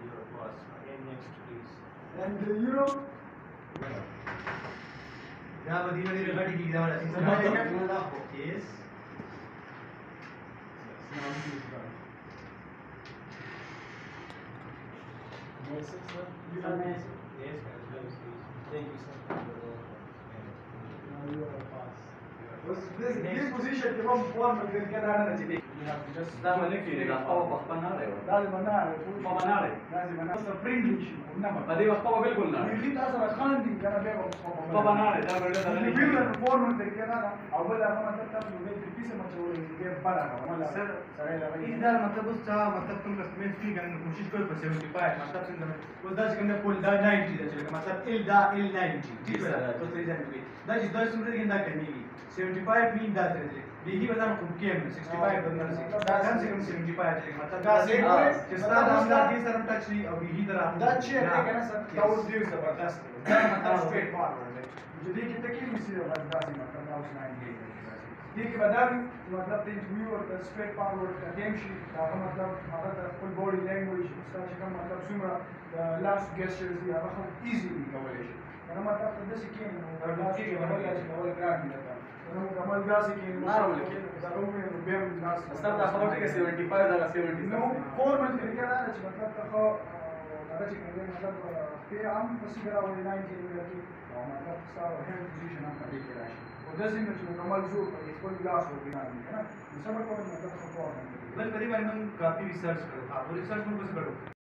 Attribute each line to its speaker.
Speaker 1: Your boss. Okay, next please.
Speaker 2: And you know,
Speaker 1: Ya, but even if you got to give them a
Speaker 2: Yes.
Speaker 1: Yes.
Speaker 2: Yes, sir.
Speaker 1: Yes, please. Thank you, sir.
Speaker 2: Now you are a pass. This position كمان formal كده أنا نجيب. You have to just.
Speaker 3: ده ملك إذا خاب بخبنا رأيه.
Speaker 2: لازم أنا
Speaker 3: بخبنا رأيه.
Speaker 2: لازم أنا بس برينجليش ونما.
Speaker 3: بدي بخبا بالكل نار.
Speaker 2: يجي تأثر خاندي كنا بيبغى
Speaker 3: بخبنا رأيه. ده برضه ده
Speaker 2: يجي لنا formal كده أنا أول ما تبدأ من البيس ما تقول يجيب برا ولا.
Speaker 1: Sir,
Speaker 2: سريع
Speaker 1: إذا मतलब उस चाह मतलब तुम customer free करने की कोशिश करो पर 75 मतलब तुम उस 10 करने पुल दा 90 दा चलेगा मतलब इल दा इल 90 ठीक है तो 3 पे दा जिस 10 सूरज के अंदर करनी है 75 मीन दा चलेगा यही बता मैं खुद के में 65 बंदा से कम 75 चलेगा मतलब दा से जिस तरह हम दा की सरम टच नहीं और यही तरह
Speaker 2: That shit है ना सर दाउद दिस जबरदस्त है मतलब स्ट्रेट फॉरवर्ड है जो देखिए तक ही मिसी जबरदस्त मतलब दाउद 90 देखिए बता मतलब इंटरव्यू और स्ट्रेट फॉरवर्ड टेंशन का मतलब हमारा फुल बॉडी लैंग्वेज उसका शिकम मतलब सुमरा लास्ट गेस्चर्स या रखम इजीली कवरेज انا मतलब قداش كاين ولا جراند انا كمان جاسي كاين
Speaker 3: نعرف لك.
Speaker 2: ضروري بيعمل الناس
Speaker 3: استبدأ خبرتك 75 ده 70.
Speaker 2: انه فورمال كده انا मतलब تخو درجه كده मतलब في عام بس كده ولا 90 ولا كده मतलब صار هاند بوزيشن عم بدي كده وده زي ما تشوف كمال زور يدخل جلاس وبينام كده بسبب كمان मतलब خطوات
Speaker 1: बल करीब मैंने काफी रिसर्च करा था तो रिसर्च में कुछ करो